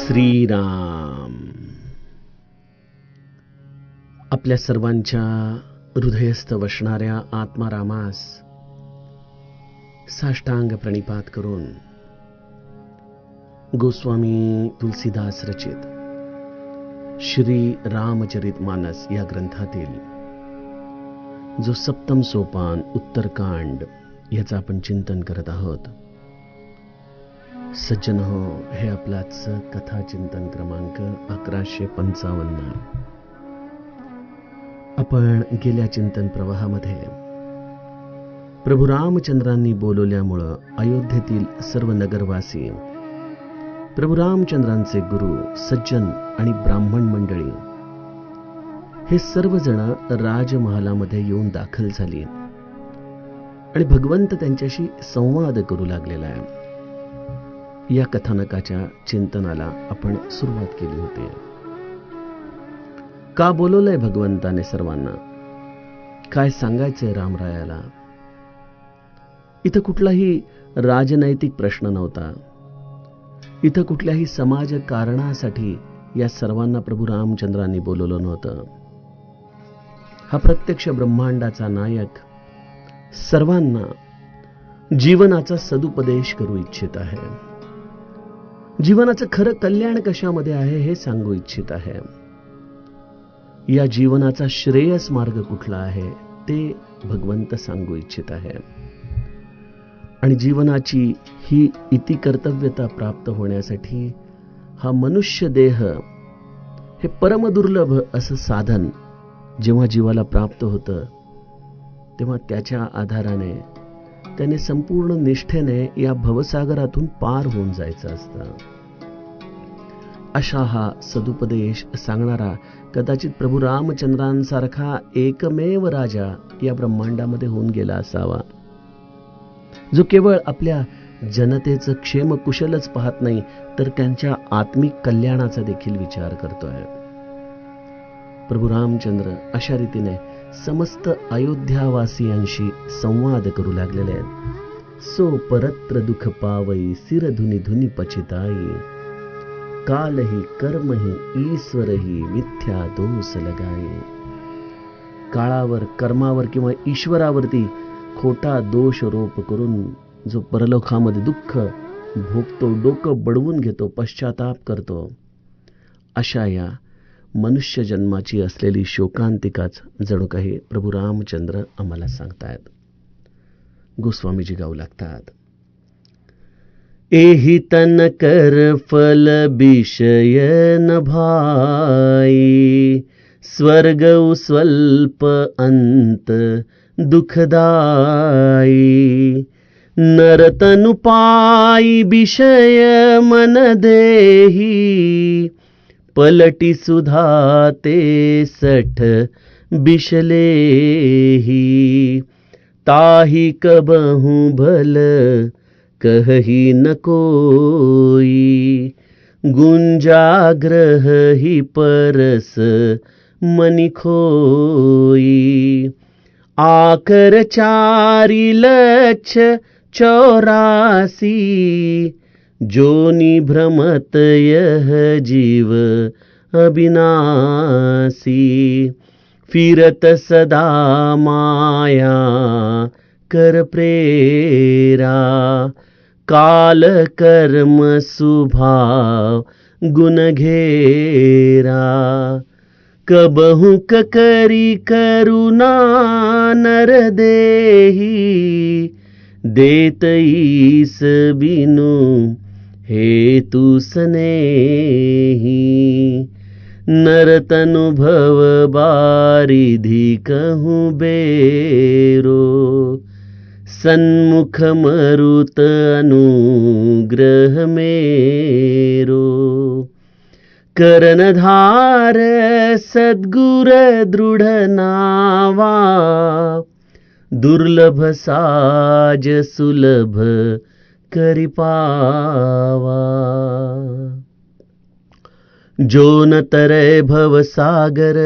श्रीराम. आपल्या सर्वांच्या हृदयस्थ वसणाऱ्या आत्मारामास साष्टांग प्रणिपात करून गोस्वामी तुलसीदास रचित श्री रामचरित मानस या ग्रंथातील जो सप्तम सोपान उत्तरकांड याचं आपण चिंतन करत आहोत. सज्जन हो, हे आपलाच कथा चिंतन क्रमांक 1155. आपण गेल्या चिंतन प्रवाहामध्ये प्रभू रामचंद्रांनी बोलवल्यामुळं अयोध्येतील सर्व नगरवासी, प्रभू रामचंद्रांचे गुरु, सज्जन आणि ब्राह्मण मंडळी हे सर्वजण राजमहालामध्ये येऊन दाखल झाली आणि भगवंत त्यांच्याशी संवाद करू लागलेला आहे. या कथानकाच्या चिंतनाला आपण सुरुवात केली होती. का बोलवलंय भगवंताने सर्वांना, काय सांगायचंय रामरायाला. इथं कुठलाही राजनैतिक प्रश्न नव्हता. इथं कुठल्याही समाज कारणासाठी या सर्वांना प्रभू रामचंद्रांनी बोलवलं नव्हतं. हा प्रत्यक्ष ब्रह्मांडाचा नायक सर्वांना जीवनाचा सदुपदेश करू इच्छित आहे. जीवनाचं खरं कल्याण कशामध्ये आहे हे सांगू इच्छित आहे. या जीवनाचा श्रेयस मार्ग कुठला आहे ते भगवंत सांगू इच्छित आहे. आणि जीवनाची ही इति कर्तव्यता प्राप्त होण्यासाठी हा मनुष्य देह हे परमदुर्लभ असं साधन जेव्हा जीवाला प्राप्त होतं तेव्हा त्याच्या आधाराने त्याने संपूर्ण निष्ठेने या भवसागरातून पार होऊन जायचं असतं. अशा हा सदुपदेश सांगणारा कदाचित प्रभू रामचंद्रांसारखा एकमेव राजा या ब्रह्मांडामध्ये होऊन गेला असावा, जो केवळ आपल्या जनतेचं क्षेम कुशलच पाहत नाही तर त्यांच्या आत्मिक कल्याणाचा देखील विचार करतोय. प्रभू रामचंद्र अशा रीतीने समस्त अयोध्यावासियांशी संवाद करू लागलेले आहेत. सो परत्र दुख पावई सिर धुनी धुनी पचिताई, कालही कर्मही ईश्वरही मिथ्या दोष लगाई. काळावर, कर्मावर किंवा ईश्वरावरती खोटा दोष रोप करून जो परलोकामध्ये दुःख भोगतो, डोकं बडवून घेतो, पश्चाताप करतो, अशा या मनुष्य जन्माची असलेली शोकांतिकाच जणू काही प्रभू रामचंद्र आम्हाला सांगतायत. गोस्वामीजी गाऊ लागतात. एहि तन कर फल विषय न भाई, स्वर्ग स्वल्प अंत दुखदाई. नरतनु पाई विषय मन देही, पलटी सुधा ते सठ बिशलेही. ताही कबहु भल कही न कोई, गुंजाग्रह ही परस मनि खोई. आकर 4,84,000 जोनि भ्रमत यह जीव अविनाशी. फिरत सदा माया कर प्रेरा, काल कर्म सुभाव गुण घेरा. कबहु करी करुणा नर देही, देत ईस बिनु हेतु स्नेही. नरतनु भव बारिधि कहूँ बेरो, सन्मुख मरुत अनुग्रह मेरो. करनधार सद्गुर दृढ नावा, दुर्लभ साज सुलभ करि पावा. जो न तरै भव सागर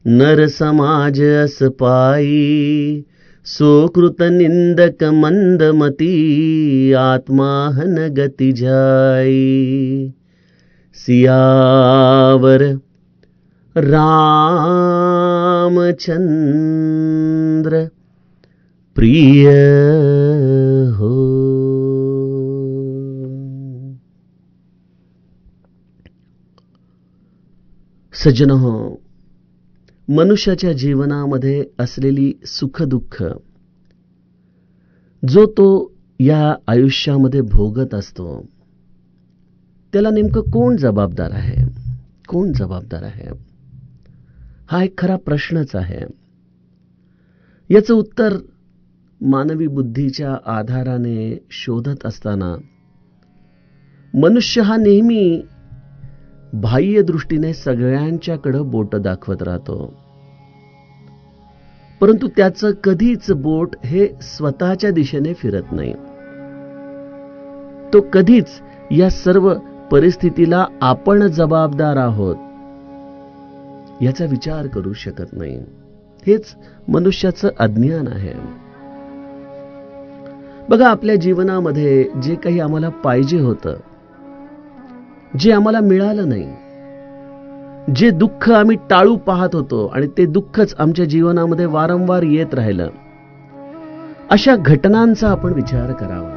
नर समाज अस पाई, सोकृत निंदक मंदमती आत्माहन गति जाई. सियावर रामचंद्र प्रिय हो. सज्जनहो, मनुष्याच्या जीवनामध्ये असलेली सुख दुःख जो तो या आयुष्यामध्ये भोगत असतो, त्याला नेमकं कोण जबाबदार आहे? कोण जबाबदार आहे? हा एक खरा प्रश्नच आहे. याचं उत्तर मानवी बुद्धीच्या आधाराने शोधत असताना मनुष्य हा नेहमी बाह्य दृष्टीने सगळ्यांच्याकडे बोट दाखवत राहतो, परंतु त्याचं कधीच बोट हे स्वतःच्या दिशेने फिरत नाही. तो कधीच या सर्व परिस्थितीला आपण जबाबदार आहोत याचा विचार करू शकत नाही. हेच मनुष्याचं अज्ञान आहे. बघा, आपल्या जीवनामध्ये जे काही आम्हाला पाहिजे होतं, जे आम्हाला मिळालं नाही, जे दुःख आम्ही टाळू पाहत होतो आणि ते दुःखच आमच्या जीवनामध्ये वारंवार येत राहिलं, अशा घटनांचा आपण विचार करावा.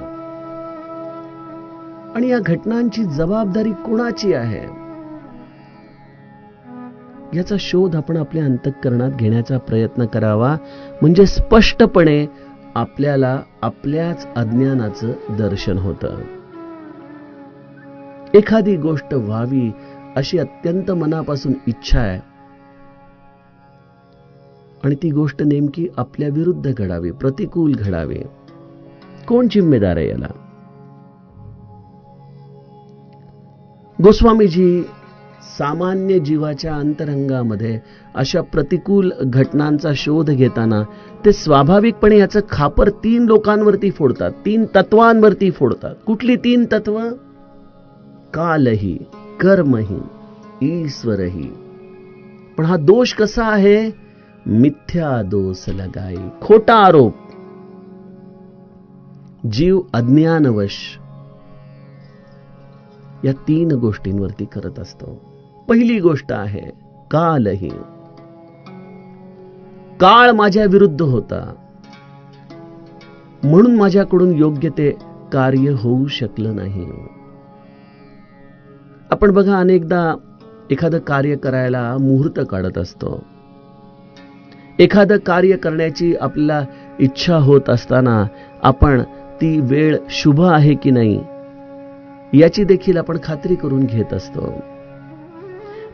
आणि या घटनांची जबाबदारी कोणाची आहे याचा शोध आपण आपल्या अंतःकरणात घेण्याचा प्रयत्न करावा. म्हणजे स्पष्टपणे आपल्याला आपल्याच अज्ञानाचं दर्शन होतं. एखादी गोष्ट व्हावी अशी अत्यंत मनापासून इच्छा आहे आणि ती गोष्ट नेमकी आपल्या विरुद्ध घडावी, प्रतिकूल घडावी. कोण जिम्मेदार आहे याला? गोस्वामीजी सामान्य जीवाच्या अंतरंगामध्ये अशा प्रतिकूल घटनांचा शोध घेताना ते स्वाभाविकपणे याचं खापर 3 लोकांवरती फोडतात, 3 तत्वांवरती फोडतात. कुठली 3 तत्व? कालही, कर्मही, ईश्वरही. पण हा दोष कसा आहे? मिथ्या दोष लगाई, खोटा आरोप. जीव अज्ञानवश या 3 गोष्टींवरती करत असतो. पहिली गोष्ट आहे कालही. काळ माझ्या विरुद्ध होता म्हणून माझ्याकडून योग्य ते कार्य होऊ शकलं नाही. आपण बघा, अनेकदा एखादं कार्य करायला मुहूर्त काढत असतो. एखादं कार्य करण्याची आपल्याला इच्छा होत असताना आपण ती वेळ शुभ आहे की नाही याची देखील आपण खात्री करून घेत असतो.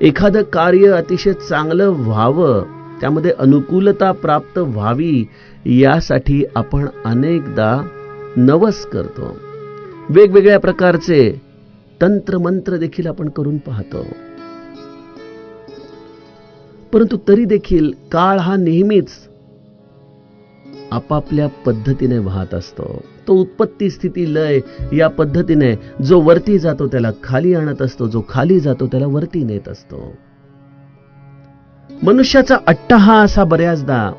एखादं कार्य अतिशय चांगलं व्हावं, त्यामध्ये अनुकूलता प्राप्त व्हावी यासाठी आपण अनेकदा नवस करतो. वेगवेगळ्या प्रकारचे तंत्र मंत्र देखील आपण करून पाहतो. परंतु तरी देखील काळ हा नेहमीच आपापल्या पद्धतीने वाहत असतो. तो उत्पत्ती स्थिती लय या पद्धतीने जो वरती जातो त्याला खाली आणत असतो, जो खाली जातो त्याला वरती नेत असतो. मनुष्याचा अट्टा हा असा बऱ्याचदा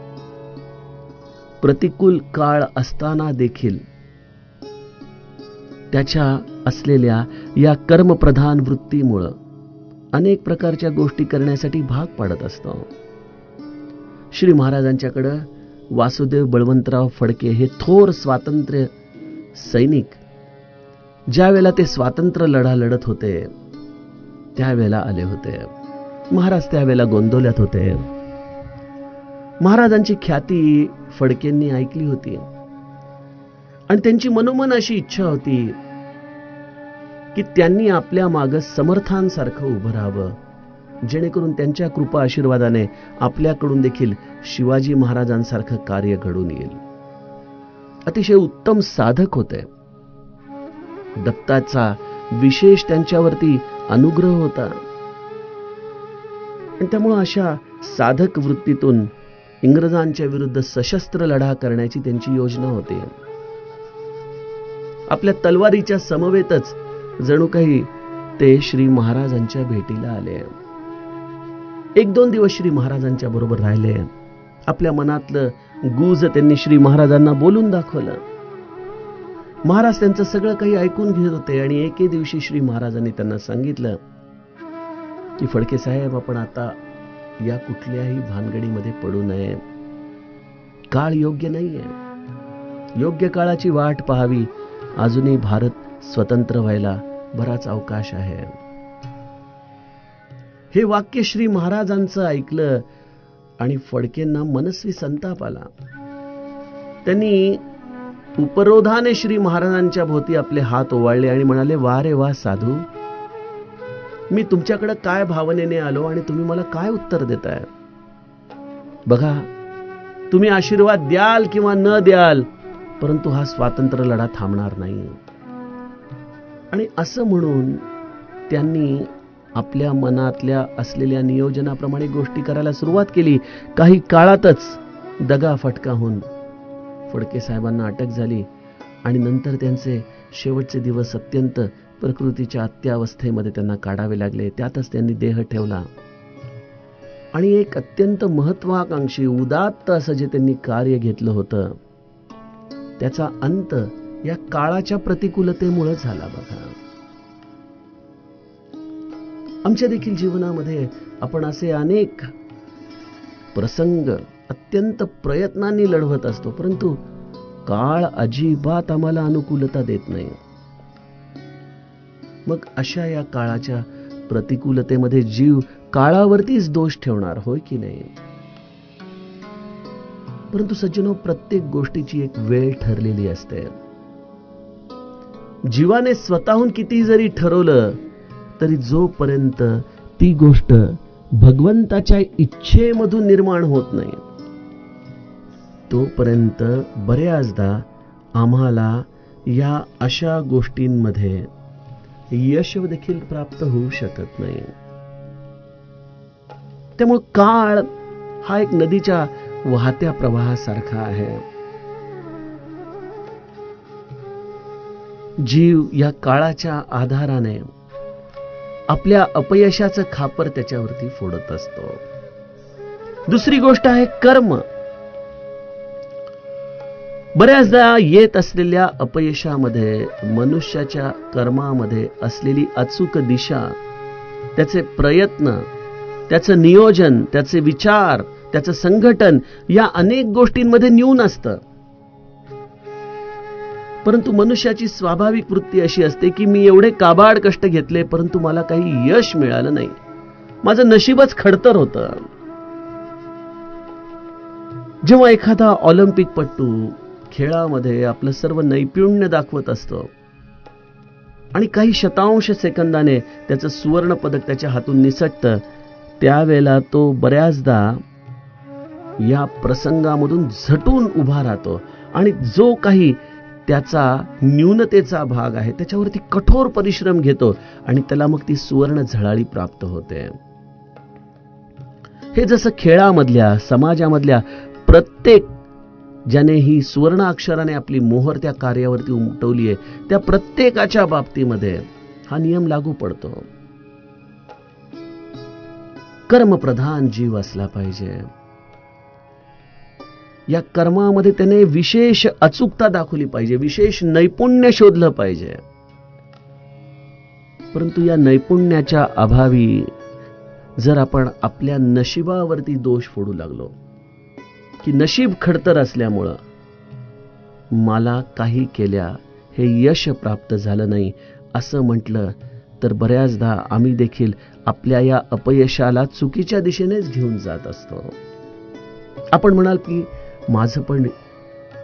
प्रतिकूल काळ असताना देखील त्याच्या असलेल्या या कर्मप्रधान वृत्तीमुळे अनेक प्रकारच्या गोष्टी करण्यासाठी भाग पाडत असतो. श्री महाराजांच्याकडे वासुदेव बळवंतराव फडके हे थोर स्वातंत्र्य सैनिक ज्यावेळेला ते स्वातंत्र्य लढा लढत होते त्यावेळेला आले होते. महाराज त्यावेळेला गोंदवल्यात होते. महाराजांची ख्याती फडकेंनी ऐकली होती आणि त्यांची मनोमन अशी इच्छा होती की त्यांनी आपल्या मागे समर्थांसारखं उभं राहावं, जेणेकरून त्यांच्या कृपा आशीर्वादाने आपल्याकडून देखील शिवाजी महाराजांसारखं कार्य घडून येईल. अतिशय उत्तम साधक होते. दत्ताचा विशेष त्यांच्यावरती अनुग्रह होता आणि त्यामुळे अशा साधक वृत्तीतून इंग्रजांच्या विरुद्ध सशस्त्र लढा करण्याची त्यांची योजना होती. आपल्या तलवारीच्या समवेतच जणू काही ते श्री महाराजांच्या भेटीला आले. 1-2 दिवस श्री महाराजांच्या बरोबर राहिले. आपल्या मनातलं गुज त्यांनी श्री महाराजांना बोलून दाखवलं. महाराज त्यांचं सगळं काही ऐकून घेत होते आणि एके दिवशी श्री महाराजांनी त्यांना सांगितलं की फडके साहेब, आपण आता या कुठल्याही भानगडीमध्ये पडू नये. काळ योग्य नाहीये. योग्य काळाची वाट पाहावी. अजूनही भारत स्वतंत्र व्हायला बराच अवकाश आहे. हे वाक्य श्री महाराजांचं ऐकलं आणि फडकेंना मनस्वी संताप आला. त्यांनी उपरोधाने श्री महाराजांच्या भोवती आपले हात ओवाळले आणि म्हणाले, वा रे वा साधू, मी तुमच्याकडे काय भावनेने आलो आणि तुम्ही मला काय उत्तर देताय. बघा, तुम्ही आशीर्वाद द्याल किंवा न द्याल, परंतु हा स्वातंत्र्य लढा थांबणार नाही. आणि असं म्हणून त्यांनी आपल्या मनातल्या असलेल्या नियोजनाप्रमाणे गोष्टी करायला सुरुवात केली. काही काळातच दगा फटका होऊन फडके साहेबांना अटक झाली आणि नंतर त्यांचे शेवटचे दिवस अत्यंत प्रकृतीच्या अत्यावस्थेमध्ये त्यांना काढावे लागले. त्यातच त्यांनी देह ठेवला आणि एक अत्यंत महत्वाकांक्षी उदात्त असं जे त्यांनी कार्य घेतलं होतं, त्याचा अंत या काळाच्या प्रतिकूलतेमुळे झाला. बघा, आमच्या देखील जीवनामध्ये आपण असे अनेक प्रसंग अत्यंत प्रयत्नांनी लढवत असतो, परंतु काळ अजिबात आम्हाला अनुकूलता देत नाही. मग अशा या काळाच्या प्रतिकूलतेमध्ये जीव काळावरतीच दोष ठेवणार, होय की नाही. परंतु सज्जनो, प्रत्येक गोष्टीची एक वेळ ठरलेली असते. जीवाने स्वतःहून किती जरी ठरवलं तरी जोपर्यंत ती गोष्ट भगवंताच्या इच्छेमधून निर्माण होत नाही, तोपर्यंत बऱ्याचदा आम्हाला या अशा गोष्टींमध्ये यश देखील प्राप्त होऊ शकत नाही. त्यामुळे काळ हा एक नदीच्या वाहत्या प्रवाहासारखा आहे. जीव या काळाच्या आधाराने आपल्या अपयशाचं खापर त्याच्यावरती फोडत असतो. दुसरी गोष्ट आहे कर्म. बऱ्याचदा येत असलेल्या अपयशामध्ये मनुष्याच्या कर्मामध्ये असलेली अचूक दिशा, त्याचे प्रयत्न, त्याचं नियोजन, त्याचे विचार, त्याचं संघटन या अनेक गोष्टींमध्ये न्यून असतं. परंतु मनुष्याची स्वाभाविक वृत्ती अशी असते की मी एवढे काबाड कष्ट घेतले परंतु मला काही यश मिळालं नाही, माझं नशीबच खडतर होतं. जेव्हा एखादा ऑलिम्पिकपटू खेळामध्ये आपलं सर्व नैपुण्य दाखवत असतो आणि काही शतांश सेकंदाने त्याचं सुवर्ण पदक त्याच्या हातून निसटतं, त्यावेळेला तो बऱ्याचदा या प्रसंगामधून झटून उभा राहतो आणि जो काही त्याचा न्यूनतेचा भाग आहे त्याच्यावरती कठोर परिश्रम घेतो आणि त्याला मग ती सुवर्ण झळाळी प्राप्त होते. हे जसं खेळामधल्या, समाजामधल्या प्रत्येक ज्याने ही सुवर्ण अक्षराने आपली मोहर त्या कार्यावरती उमटवली आहे, त्या प्रत्येकाच्या बाबतीमध्ये हा नियम लागू पडतो. कर्मप्रधान जीव असला पाहिजे. या कर्मामध्ये त्याने विशेष अचूकता दाखवली पाहिजे, विशेष नैपुण्य शोधलं पाहिजे. परंतु या नैपुण्याच्या अभावी जर आपण आपल्या नशिबावरती दोष फोडू लागलो की नशीब खडतर असल्यामुळं मला काही केल्या हे यश प्राप्त झालं नाही असं म्हटलं, तर बऱ्याचदा आम्ही देखील आपल्या या अपयशाला चुकीच्या दिशेनेच घेऊन जात असतो. आपण म्हणाल की माझं पण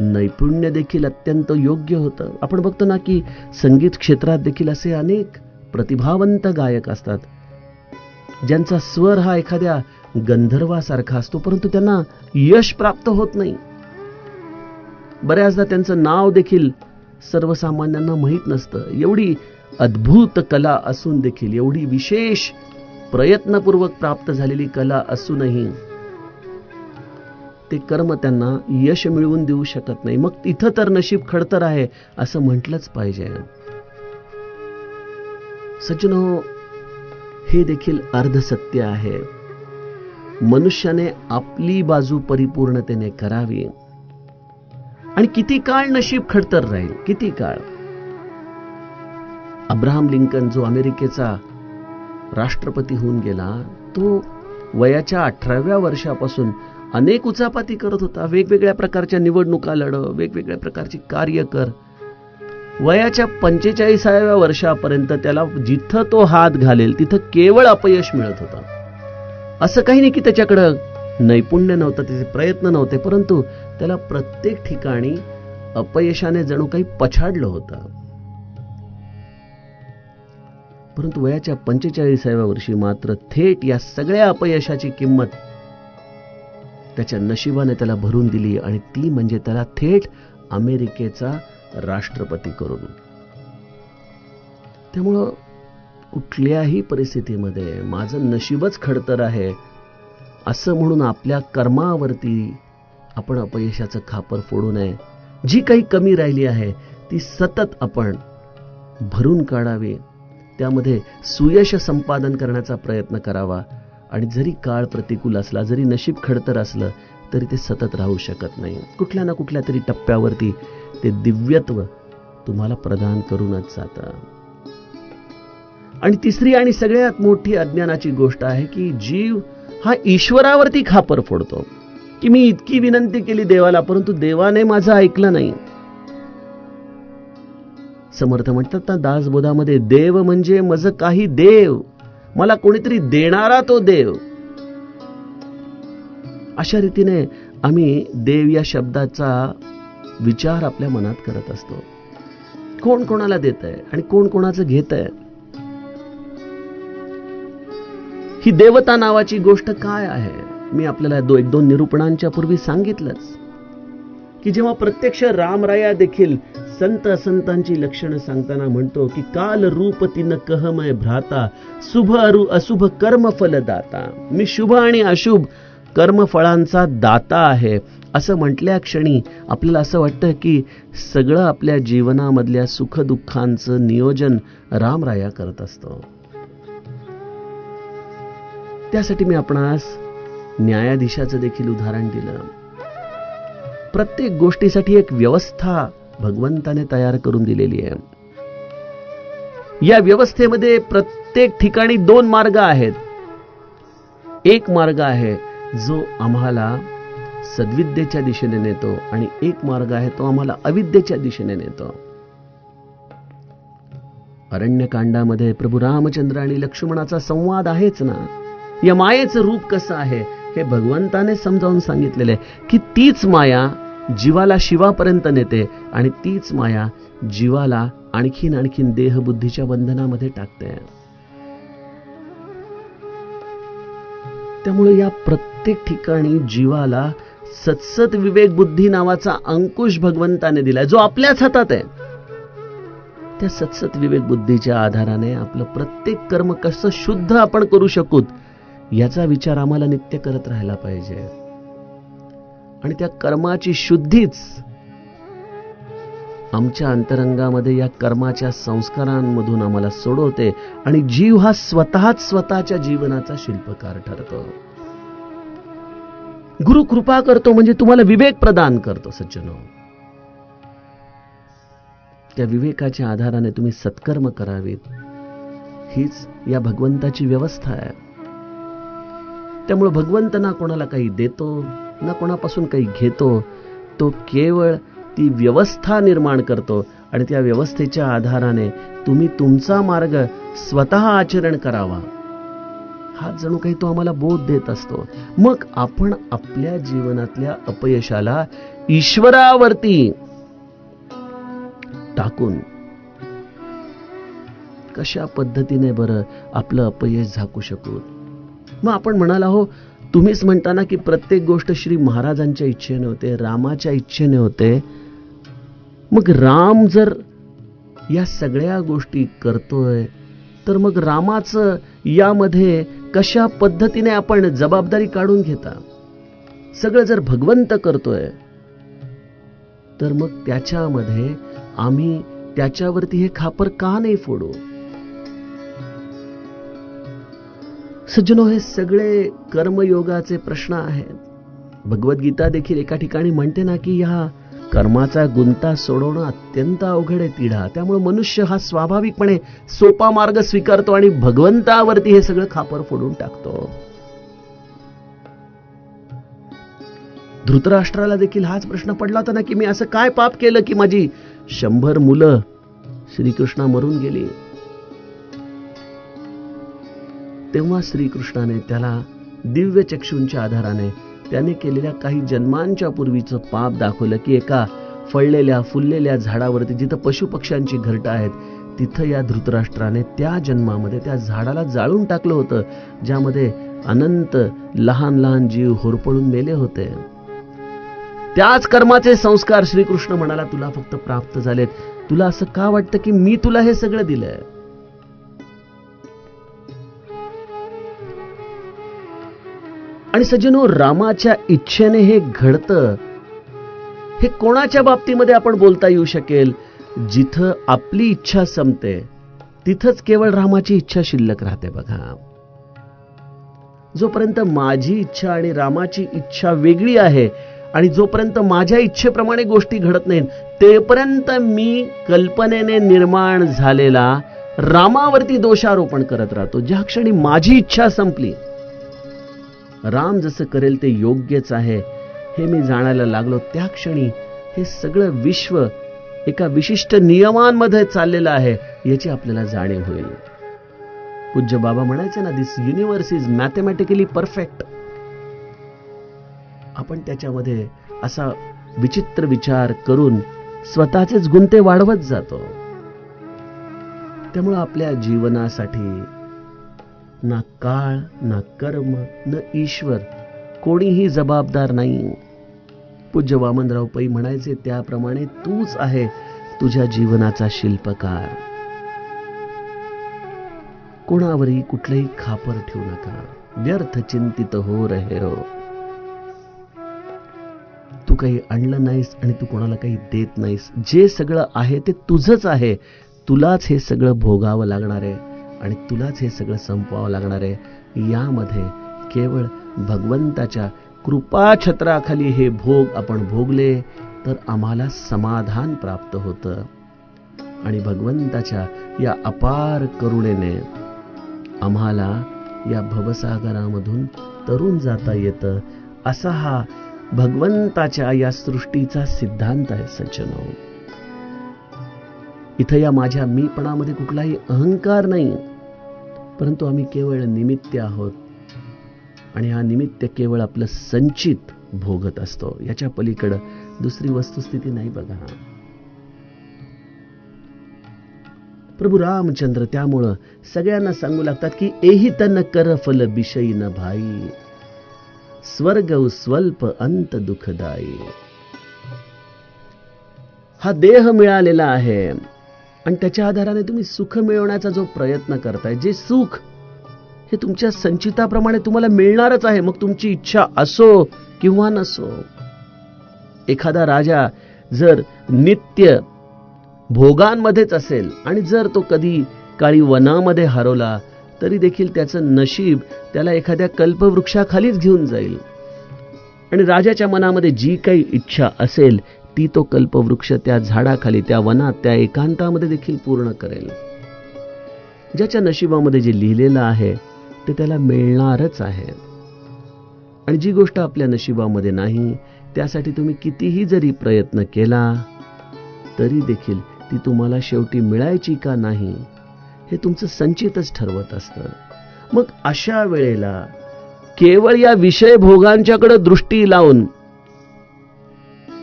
नैपुण्य देखील अत्यंत योग्य होतं. आपण बघतो ना की संगीत क्षेत्रात देखील असे अनेक प्रतिभावंत गायक असतात ज्यांचा स्वर हा एखाद्या गंधर्वासारखा असतो, परंतु त्यांना यश प्राप्त होत नाही. बऱ्याचदा त्यांचं नाव देखील सर्वसामान्यांना माहीत नसतं. एवढी अद्भुत कला असून देखील, एवढी विशेष प्रयत्नपूर्वक प्राप्त झालेली कला असूनही ते कर्म त्यांना यश मिळवून देऊ शकत नाही. मग तिथं तर नशीब खडतर आहे असं म्हटलंच पाहिजे. सज्जनो, हे देखील अर्धसत्य आहे. मनुष्याने आपली बाजू परिपूर्णतेने करावी आणि किती काळ नशीब खडतर राहील, किती काळ. अब्राहम लिंकन जो अमेरिकेचा राष्ट्रपती होऊन गेला, तो वयाच्या 18व्या वर्षापासून अनेक उचापाती करत होता. वेगवेगळ्या प्रकारच्या निवडणुका लढ, वेगवेगळ्या प्रकारची कार्य कर. वयाच्या 45व्या वर्षापर्यंत त्याला जिथं तो हात घालेल तिथं केवळ अपयश मिळत होतं. असं काही नाही की त्याच्याकडं नैपुण्य नव्हतं, त्याचे प्रयत्न नव्हते, परंतु त्याला प्रत्येक ठिकाणी अपयशाने जणू काही पछाडलं होतं. परंतु वयाच्या 45व्या वर्षी मात्र थेट या सगळ्या अपयशाची किंमत त्याच्या नशिबाने त्याला भरून दिली, आणि ती म्हणजे त्याला थेट अमेरिकेचा राष्ट्रपती करून. त्यामुळं कुठल्याही परिस्थितीमध्ये माझं नशीबच खडतर आहे असं म्हणून आपल्या कर्मावरती आपण अपयशाचं खापर फोडू नये. जी काही कमी राहिली आहे ती सतत आपण भरून काढावी, त्यामध्ये सुयश संपादन करण्याचा प्रयत्न करावा. आणि जरी काळ प्रतिकूल असला, जरी नशीब खडतर असलं, तरी ते सतत राहू शकत नाही. कुठल्या ना कुठल्या तरी टप्प्यावरती ते दिव्यत्व तुम्हाला प्रदान करूनच जातं. आणि तिसरी आणि सगळ्यात मोठी अज्ञानाची गोष्ट आहे की जीव हा ईश्वरावरती खापर फोडतो की मी इतकी विनंती केली देवाला, परंतु देवाने माझं ऐकलं नाही. समर्थ म्हणतात ना दासबोधामध्ये, देव म्हणजे मज काही देव, मला कोणीतरी देणारा तो देव. अशा रीतीने आम्ही देव या शब्दाचा विचार आपल्या मनात करत असतो. कोण कोणाला देत आहे आणि कोण कोणाचं घेत आहे, ही देवता नावाची गोष्ट काय आहे. मी आपल्याला एक दोन निरूपणांच्या पूर्वी सांगितलंच की जेव्हा प्रत्यक्ष रामराया देखील संत असंतांची लक्षणं सांगताना म्हणतो की काल रूप तिन कहमय भ्राता, शुभ अरु अशुभ कर्म फलदाता. मी शुभ आणि अशुभ कर्मफळांचा दाता आहे असं म्हटल्या क्षणी आपल्याला असं वाटतं की सगळं आपल्या जीवनामधल्या सुखदुःखांचं नियोजन रामराया करत असतो. त्यासाठी मी आपणास न्यायाधीशाचं देखील उदाहरण दिलं. प्रत्येक गोष्टीसाठी एक व्यवस्था भगवंताने तयार करून दिलेली आहे. या व्यवस्थेमध्ये प्रत्येक ठिकाणी दोन मार्ग आहेत. एक मार्ग आहे जो आम्हाला सद्विद्येच्या दिशेने नेतो आणि एक मार्ग आहे तो आम्हाला अविद्येच्या दिशेने नेतो. अरण्यकांडामध्ये प्रभू रामचंद्र आणि लक्ष्मणाचा संवाद आहेच ना. या मायेचं रूप कसं आहे हे भगवंताने समजावून सांगितलेलं आहे की तीच माया जीवाला शिवापर्यंत नेते आणि तीच माया जीवाला आणखीन देहबुद्धीच्या बंधनामध्ये टाकते. त्यामुळे या प्रत्येक ठिकाणी जीवाला सत्सत विवेक बुद्धी नावाचा अंकुश भगवंताने दिलाय, जो आपल्याच हातात आहे. त्या सत्सत विवेक बुद्धीच्या आधाराने आपलं प्रत्येक कर्म कसं शुद्ध आपण करू शकू याचा विचार आम्हाला नित्य करत राहायला पाहिजे. आणि त्या कर्माची शुद्धीच आमच्या अंतरंगामध्ये या कर्माच्या संस्कारांमधून आम्हाला सोडवते आणि जीव हा स्वतःच्या जीवनाचा शिल्पकार ठरतो. गुरु कृपा करतो म्हणजे तुम्हाला विवेक प्रदान करतो. सज्जनो, त्या विवेकाच्या आधाराने तुम्ही सत्कर्म करावेत, हीच या भगवंताची व्यवस्था आहे. त्यामुळे भगवंत ना कोणाला काही देतो ना कोणापासून काही घेतो, तो केवळ ती व्यवस्था निर्माण करतो आणि त्या व्यवस्थेच्या आधाराने तुम्ही तुमचा मार्ग स्वतः आचरण करावा हा जणू काही तो आम्हाला बोध देत असतो. मग आपण आपल्या जीवनातल्या अपयशाला ईश्वरावरती टाकून कशा पद्धतीने बरं आपलं अपयश झाकू शकू. मग आपण म्हणाला हो, तुम्हीच म्हणताना की प्रत्येक गोष्ट श्री महाराजांच्या इच्छेने होते, रामाच्या इच्छेने होते. मग राम जर या सगळ्या गोष्टी करतोय तर मग रामाचं यामध्ये कशा पद्धतीने आपण जबाबदारी काढून घेता. सगळं जर भगवंत करतोय तर मग त्याच्यामध्ये आम्ही त्याच्यावरती हे खापर का नाही फोडू. सज्जनो, हे सगळे कर्मयोगाचे प्रश्न आहेत. भगवद्गीता देखील एका ठिकाणी म्हणते ना की ह्या कर्माचा गुंता सोडवणं अत्यंत अवघड आहे तिढा. त्यामुळे मनुष्य हा स्वाभाविकपणे सोपा मार्ग स्वीकारतो आणि भगवंतावरती हे सगळं खापर फोडून टाकतो. धृतराष्ट्राला देखील हाच प्रश्न पडला होता ना, की मी असं काय पाप केलं की माझी 100 मुलं श्रीकृष्णा मरून गेली. तेव्हा श्रीकृष्णाने त्याला दिव्य चक्षूंच्या आधाराने त्याने केलेल्या काही जन्मांच्या पूर्वीचं पाप दाखवलं, की एका फळलेल्या फुललेल्या झाडावरती जिथं पशुपक्ष्यांची घरटं आहेत तिथं या धृतराष्ट्राने त्या जन्मामध्ये त्या झाडाला जाळून टाकलं होतं, ज्यामध्ये अनंत लहान लहान जीव होरपळून मेले होते. त्याच कर्माचे संस्कार श्रीकृष्ण म्हणाला तुला फक्त प्राप्त झालेत. तुला असं का वाटतं की मी तुला हे सगळं दिलंय? आणि सज्जनो, रामाच्या इच्छेने हे घडतं. हे कोणाच्या बाबतीमध्ये आपण बोलता येऊ शकेल? जिथं आपली इच्छा संपते तिथंच केवळ रामाची इच्छा शिल्लक राहते. बघा, जोपर्यंत माझी इच्छा आणि रामाची इच्छा वेगळी आहे आणि जोपर्यंत माझ्या इच्छेप्रमाणे गोष्टी घडत नाहीत, तेपर्यंत मी कल्पनेने निर्माण झालेला रामावरती दोषारोपण करत राहतो. ज्या क्षणी माझी इच्छा संपली, राम जसं करेल ते योग्यच आहे हे मी जाणायला लागलो, त्या क्षणी हे सगळं विश्व एका विशिष्ट नियमांमध्ये चाललेलं आहे याची आपल्याला जाणीव होईल. पूज्य बाबा म्हणायचे ना, दिस युनिव्हर्स इज मॅथमॅटिकली परफेक्ट. आपण त्याच्यामध्ये असा विचित्र विचार करून स्वतःचेच गुंते वाढवत जातो. त्यामुळे आपल्या जीवनासाठी ना काळ, ना कर्म, न ईश्वर कोणीही जबाबदार नाही. पूज्य वामनराव पै म्हणायचे त्याप्रमाणे तूच आहे तुझ्या जीवनाचा शिल्पकार. कोणावरही कुठलंही खापर ठेवू नका. व्यर्थ चिंतित हो रहे हो. तू काही आणलं नाहीस आणि तू कोणाला काही देत नाहीस. जे सगळं आहे ते तुझंच आहे. तुलाच हे सगळं भोगावं लागणार आहे आणि तुलाच हे सगळं संपवावं लागणार आहे. यामध्ये केवळ भगवंताच्या कृपा छत्राखाली हे भोग आपण भोगले तर आम्हाला समाधान प्राप्त होतं आणि भगवंताच्या या अपार करुणेने आम्हाला या भवसागरामधून तरून जाता येतं. असा हा भगवंताच्या या सृष्टीचा सिद्धांत आहे. सज्जनो, इथं या माझ्या मीपणामध्ये कुठलाही अहंकार नाही, परंतु आम्ही केवळ निमित्त आहोत आणि हा निमित्त केवळ आपलं संचित भोगत असतो. याच्या पलीकडे दुसरी वस्तुस्थिती नाही. बघा, प्रभू रामचंद्र त्यामुळं सगळ्यांना सांगू लागतात की एही तन कर फल बिषयी न भाई, स्वर्ग स्वल्प अंत दुःखदायी. हा देह मिळालेला आहे आणि त्याच्या आधाराने तुम्ही सुख मिळवण्याचा जो प्रयत्न करताय, जे सुख हे तुमच्या संचिताप्रमाणे तुम्हाला मिळणारच आहे, मग तुमची इच्छा असो किंवा नसो. एखादा राजा जर नित्य भोगांमध्येच असेल आणि जर तो कधी काळी वनामध्ये हरवला तरी देखील त्याचं नशीब त्याला एखाद्या कल्पवृक्षाखालीच घेऊन जाईल आणि राजाच्या मनामध्ये जी काही इच्छा असेल ती तो कल्पवृक्ष त्या झाडाखाली, त्या वनात, त्या एकांतामध्ये देखील पूर्ण करेल. ज्याच्या नशिबामध्ये जे लिहिलेलं आहे ते त्याला मिळणारच आहे. आणि जी गोष्ट आपल्या नशिबामध्ये नाही त्यासाठी तुम्ही कितीही जरी प्रयत्न केला तरी देखील ती तुम्हाला शेवटी मिळायची का नाही हे तुमचं संचितच ठरवत असतं. मग अशा वेळेला केवळ या विषय भोगांच्याकडे दृष्टी लावून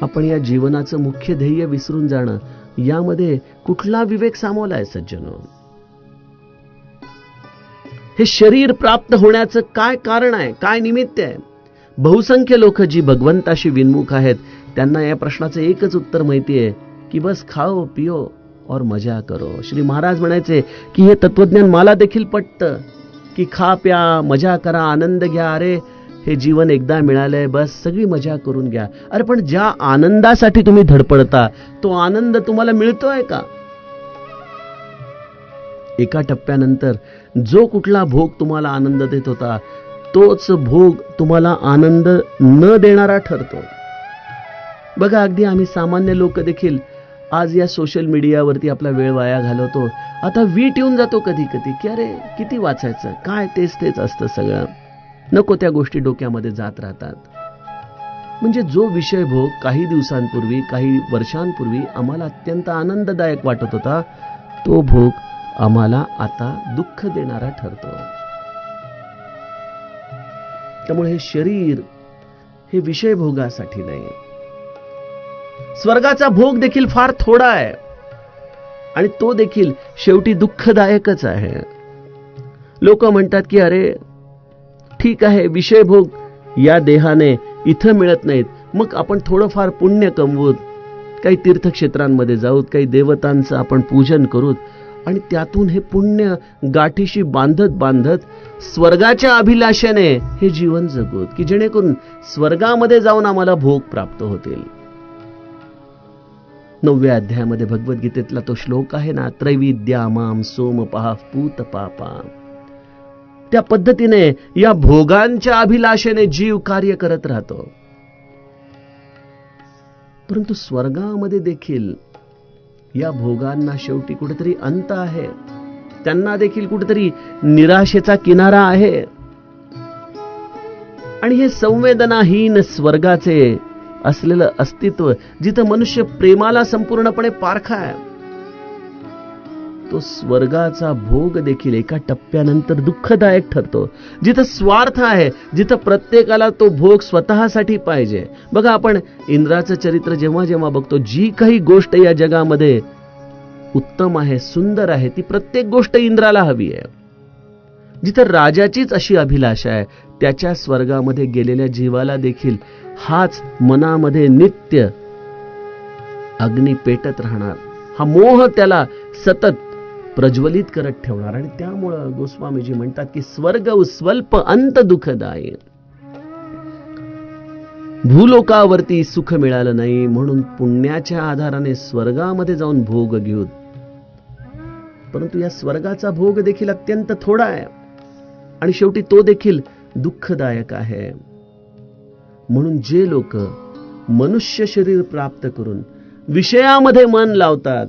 आपण या जीवनाचं मुख्य ध्येय विसरून जाणं, यामध्ये कुठला विवेक सामावलाय सज्जनो? हे शरीर प्राप्त होण्याचं काय कारण आहे, काय निमित्त आहे? बहुसंख्य लोक जी भगवंताशी विन्मुख आहेत त्यांना या प्रश्नाचं एकच उत्तर माहिती आहे की बस खाओ पिओ और मजा करो. श्री महाराज म्हणायचे की हे तत्वज्ञान मला देखील पटतं की खा प्या, मजा करा, आनंद घ्या. अरे हे जीवन एकदा मिळालंय, बस सगळी मजा करून घ्या. अरे पण ज्या आनंदासाठी तुम्ही धडपडता तो आनंद तुम्हाला मिळतोय का? एका टप्प्यानंतर जो कुठला भोग तुम्हाला आनंद देत होता तोच भोग तुम्हाला आनंद न देणारा ठरतो. बघा, अगदी आम्ही सामान्य लोक देखील आज या सोशल मीडियावरती आपला वेळ वाया घालवतो. आता वीट येऊन जातो कधी कधी की अरे किती वाचायचं, काय तेच तेच असतं सगळं, नको त्या गोष्टी डोक्यामध्ये जात राहतात. म्हणजे जो विषय भोग काही दिवसांपूर्वी, काही वर्षांपूर्वी आम्हाला अत्यंत आनंददायक वाटत होता, तो भोग आम्हाला आता दुःख देणारा ठरतो. त्यामुळे हे शरीर हे विषय भोगासाठी नाही. स्वर्गाचा भोग देखील फार थोडा आहे आणि तो देखील शेवटी दुःखदायकच आहे. लोक म्हणतात की अरे ठीक आहे, विषय भोग या देहाने इथं मिळत नाहीत, मग आपण थोडंफार पुण्य कमवूत, काही तीर्थक्षेत्रांमध्ये जाऊत, काही देवतांचं आपण पूजन करूत आणि त्यातून हे पुण्य गाठीशी बांधत बांधत स्वर्गाच्या अभिलाषेने हे जीवन जगूत की जेणेकरून स्वर्गामध्ये जाऊन आम्हाला भोग प्राप्त होतील. 9व्या अध्यायामध्ये भगवद्गीतेतला तो श्लोक आहे ना, त्रैविद्या माम सोमपाः पूत पापा. त्या पद्धतीने या भोगांच्या अभिलाषेने जीव कार्य करत राहतो. परंतु स्वर्गामध्ये देखील या भोगांना शेवटी कुठेतरी अंत आहे. त्यांना देखील कुठेतरी निराशेचा किनारा आहे. आणि हे संवेदनाहीन स्वर्गाचे असलेलं अस्तित्व, जिथं मनुष्य प्रेमाला संपूर्णपणे पारखा आहे, तो स्वर्गाचा भोग देखील एका टप्प्यानंतर दुःखदायक ठरतो. जिथं स्वार्थ आहे, जिथं प्रत्येकाला तो भोग स्वतःसाठी पाहिजे. बघा, आपण इंद्राचं चरित्र जेव्हा जेव्हा बघतो, जी काही गोष्ट या जगामध्ये उत्तम आहे, सुंदर आहे, ती प्रत्येक गोष्ट इंद्राला हवी आहे. जिथं राजाचीच अशी अभिलाषा आहे, त्याच्या स्वर्गामध्ये गेलेल्या जीवाला देखील हाच मनामध्ये नित्य अग्नी पेटत राहणार, हा मोह त्याला सतत प्रज्वलित करत ठेवणार. आणि त्यामुळं गोस्वामीजी म्हणतात की स्वर्ग स्वल्प अंत दुःखदायी. भूलोकावरती सुख मिळालं नाही म्हणून पुण्याच्या आधाराने स्वर्गामध्ये जाऊन भोग घेऊत, परंतु या स्वर्गाचा भोग देखील अत्यंत थोडा आहे आणि शेवटी तो देखील दुःखदायक आहे. म्हणून जे लोक मनुष्य शरीर प्राप्त करून विषयामध्ये मन लावतात,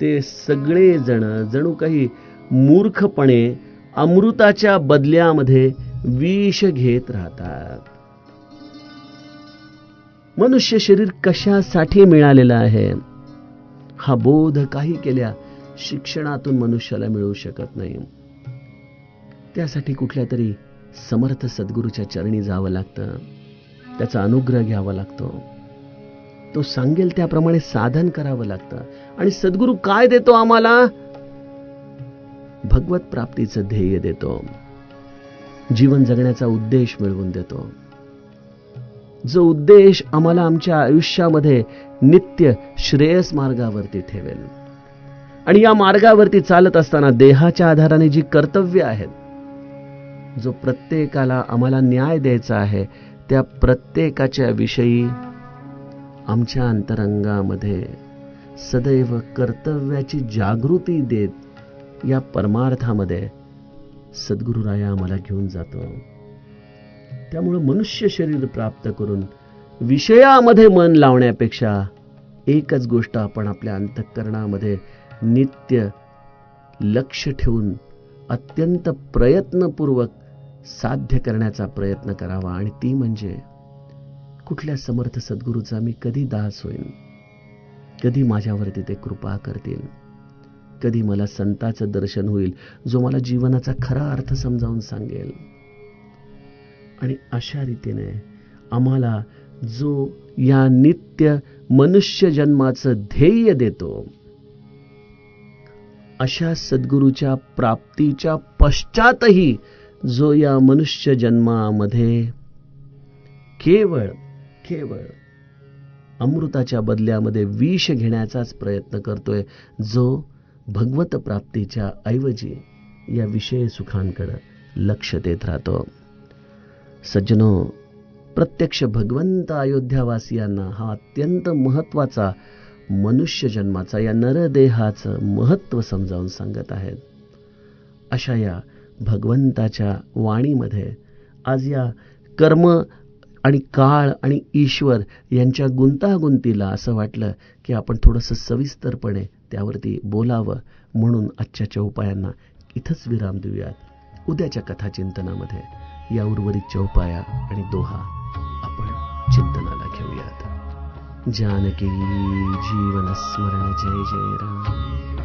ते सगळे जण जणू काही मूर्खपणे अमृताच्या बदल्यामध्ये विष घेत राहतात. मनुष्य शरीर कशासाठी मिळालेलं आहे, हा बोध काही केल्या शिक्षणातून मनुष्याला मिळू शकत नाही. त्यासाठी कुठल्या तरी समर्थ सद्गुरूच्या चरणी जावं लागतं, त्याचा अनुग्रह घ्यावा लागतो, तो सांगेल त्याप्रमाणे साधन करावं लागतं. आणि सद्गुरू काय देतो आम्हाला? भगवत प्राप्तीचं ध्येय देतो, जीवन जगण्याचा उद्देश मिळवून देतो, जो उद्देश आम्हाला आमच्या आयुष्यामध्ये नित्य श्रेयस मार्गावरती ठेवेल. आणि या मार्गावरती चालत असताना देहाच्या आधाराने जी कर्तव्य आहेत, जो प्रत्येकाला आम्हाला न्याय द्यायचा आहे, त्या प्रत्येकाच्या विषयी आमच्या अंतरंगामध्ये सदैव कर्तव्याची जागृती देत या परमार्थामध्ये सद्गुरुराया आम्हाला घेऊन जातो. त्यामुळे मनुष्य शरीर प्राप्त करून विषयामध्ये मन लावण्यापेक्षा एकच गोष्ट आपण आपल्या अंतःकरणामध्ये नित्य लक्ष ठेवून अत्यंत प्रयत्नपूर्वक साध्य करण्याचा प्रयत्न करावा. आणि ती म्हणजे कुठल्या समर्थ सद्गुरूचा मी कधी दास होईन, कधी माझ्यावरती ते कृपा करतील, कधी मला संताचं दर्शन होईल जो मला जीवनाचा खरा अर्थ समजावून सांगेल. आणि अशा रीतीने आम्हाला जो या नित्य मनुष्य जन्माचं ध्येय देतो, अशा सद्गुरूच्या प्राप्तीच्या पश्चातही जो या मनुष्य जन्मामध्ये केवळ अमृताच्या बदल्यामध्ये विष घेण्याचाच प्रयत्न करतोय, जो भगवत प्राप्तीच्या ऐवजी या विषय सुखांकडे लक्ष देत राहतो. सज्जनो, प्रत्यक्ष भगवंत अयोध्यावासियांना हा अत्यंत महत्वाचा मनुष्य जन्माचा, या नरदेहाचं महत्व समजावून सांगत आहेत. अशा या भगवंताच्या वाणीमध्ये आज या कर्म आणि काळ आणि ईश्वर यांच्या गुंतागुंतीला असं वाटलं की आपण थोडंसं सविस्तरपणे त्यावरती बोलावं. म्हणून आजच्या चौपायांना इथंच विराम देऊयात. उद्याच्या कथाचिंतनामध्ये या उर्वरित चौपाया आणि दोहा आपण चिंतनाला घेऊयात. जानकी जीवन स्मरण जय जय राम.